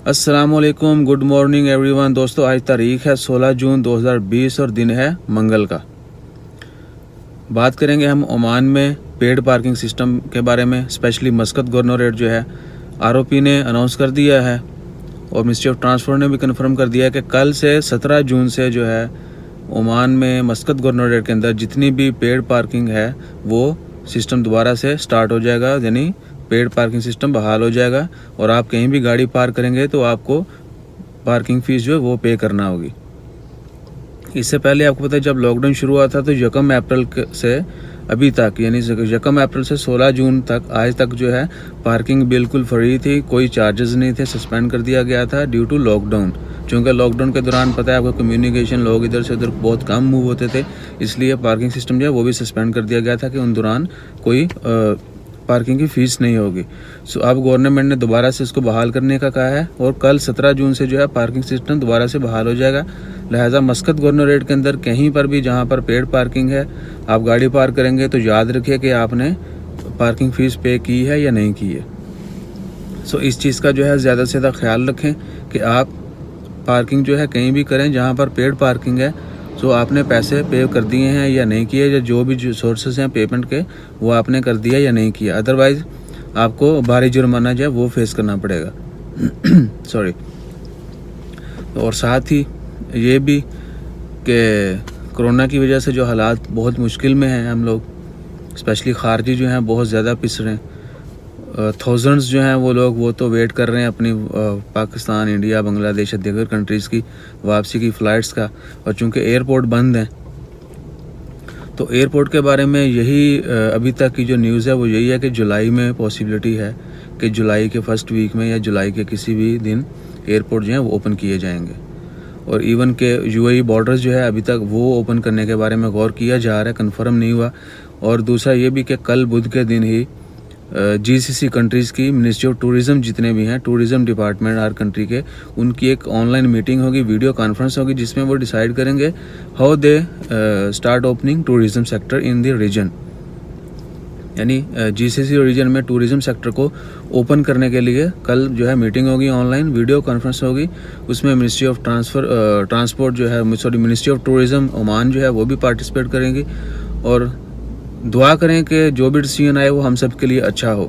अस्सलामुअलैकुम, good morning everyone. दोस्तों, आज तारीख है 16 जून 2020 और दिन है मंगल का। बात करेंगे हम ओमान में पेड पार्किंग सिस्टम के बारे में। स्पेशली मस्कत गवर्नरेट जो है आरओपी ने अनाउंस कर दिया है और मिनिस्ट्री ऑफ ट्रांसपोर्ट ने भी कंफर्म कर दिया है कि कल से 17 जून से जो है ओमान में मस्कत गवर्नरेट के अंदर जितनी भी पेड पार्किंग है वो सिस्टम दोबारा से स्टार्ट हो जाएगा, यानी पेड पार्किंग सिस्टम बहाल हो जाएगा और आप कहीं भी गाड़ी पार्क करेंगे तो आपको पार्किंग फ़ीस जो है वो पे करना होगी। इससे पहले आपको पता है जब लॉकडाउन शुरू हुआ था तो 1 अप्रैल से अभी तक, यानी 1 अप्रैल से 16 जून तक आज तक जो है पार्किंग बिल्कुल फ्री थी, कोई चार्जेस नहीं थे। सस्पेंड कर दिया गया था ड्यू टू लॉकडाउन। चूँकि लॉकडाउन के दौरान पता है आपको कम्युनिकेशन, लोग इधर से उधर बहुत कम मूव होते थे, इसलिए पार्किंग सिस्टम जो है वो भी सस्पेंड कर दिया गया था कि उन दौरान कोई पार्किंग की फ़ीस नहीं होगी। सो अब गवर्नमेंट ने दोबारा से इसको बहाल करने का कहा है और कल 17 जून से जो है पार्किंग सिस्टम दोबारा से बहाल हो जाएगा। लिहाजा मस्कत गवर्नरेट के अंदर कहीं पर भी जहां पर पेड पार्किंग है आप गाड़ी पार्क करेंगे तो याद रखिए कि आपने पार्किंग फ़ीस पे की है या नहीं की है। सो इस चीज़ का जो है ज़्यादा से ज़्यादा ख्याल रखें कि आप पार्किंग जो है कहीं भी करें जहाँ पर पेड पार्किंग है, तो आपने पैसे पे कर दिए हैं या नहीं किए, या जो भी सोर्सेज हैं पेमेंट के वो आपने कर दिया या नहीं किया। अदरवाइज़ आपको भारी जुर्माना जो है वो फेस करना पड़ेगा। सॉरी। और साथ ही ये भी कि कोरोना की वजह से जो हालात बहुत मुश्किल में हैं, हम लोग स्पेशली खारजी जो हैं बहुत ज़्यादा पिस रहे हैं। थाउजेंड्स जो हैं वो लोग वो तो वेट कर रहे हैं अपनी पाकिस्तान, इंडिया, बांग्लादेश, दीगर कंट्रीज़ की वापसी की फ़्लाइट्स का। और चूँकि एयरपोर्ट बंद हैं तो एयरपोर्ट के बारे में यही अभी तक की जो न्यूज़ है वो यही है कि जुलाई में पॉसिबिलिटी है कि जुलाई के फर्स्ट वीक में या जुलाई के किसी भी दिन एयरपोर्ट जो है वो ओपन किए जाएंगे। और इवन के यूएई बॉर्डर्स जो है अभी तक वो ओपन करने के बारे में गौर किया जा रहा है, कंफर्म नहीं हुआ। और दूसरा ये भी कि कल बुध के दिन ही जीसीसी कंट्रीज़ की मिनिस्ट्री ऑफ टूरिज़्म जितने भी हैं, टूरिज़्म डिपार्टमेंट हर कंट्री के, उनकी एक ऑनलाइन मीटिंग होगी, वीडियो कॉन्फ्रेंस होगी, जिसमें वो डिसाइड करेंगे how they start opening tourism sector in the region. यानी जीसीसी रीजन में टूरिज़्म सेक्टर को ओपन करने के लिए कल जो है मीटिंग होगी, ऑनलाइन वीडियो कॉन्फ्रेंस होगी। उसमें मिनिस्ट्री ऑफ ट्रांसपोर्ट जो है मिनिस्ट्री ऑफ टूरिज़्म ओमान जो है वो भी पार्टिसिपेट करेंगी। और दुआ करें कि जो भी डिसीजन आए वो हम सब के लिए अच्छा हो,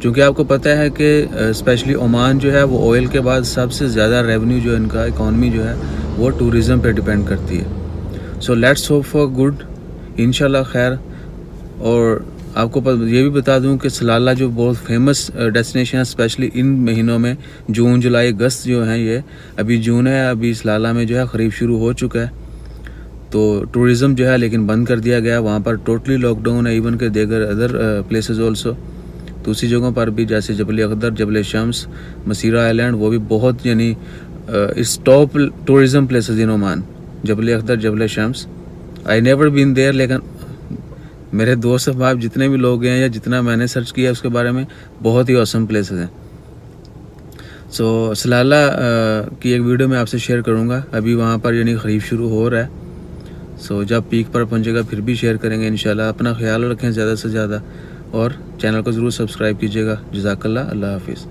क्योंकि आपको पता है कि स्पेशली ओमान जो है वो ऑयल के बाद सबसे ज़्यादा रेवेन्यू जो इनका इकॉनमी जो है वो टूरिज़्म पे डिपेंड करती है। So let's hope for good, इंशाल्लाह खैर। और आपको ये भी बता दूं कि सलाला जो बहुत फेमस डेस्टिनेशन है, स्पेशली इन महीनों में जून, जुलाई, अगस्त जो हैं, ये अभी जून है, अभी सलाला में जो है खरीफ शुरू हो चुका है तो टूरिज़्म जो है लेकिन बंद कर दिया गया। वहाँ पर टोटली लॉकडाउन है, इवन के देगर अदर प्लेसेस ऑल्सो। दूसरी जगहों पर भी जैसे Jebel Akhdar, Jebel Shams, Masirah island, वो भी बहुत यानी इस top tourism places in Oman. Jebel Akhdar, Jebel Shams, I never been there, लेकिन मेरे दोस्त अहबाब जितने भी लोग हैं या जितना मैंने सर्च किया उसके बारे में बहुत ही ऑसम प्लेसेस हैं। सो सलाला की एक वीडियो मैं आपसे शेयर करूँगा। अभी वहाँ पर यानी खरीफ शुरू हो रहा है, सो जब पीक पर पहुंचेगा फिर भी शेयर करेंगे इंशाल्लाह। अपना ख्याल रखें ज़्यादा से ज़्यादा और चैनल को ज़रूर सब्सक्राइब कीजिएगा। जज़ाकल्लाह, अल्लाह हाफिज़।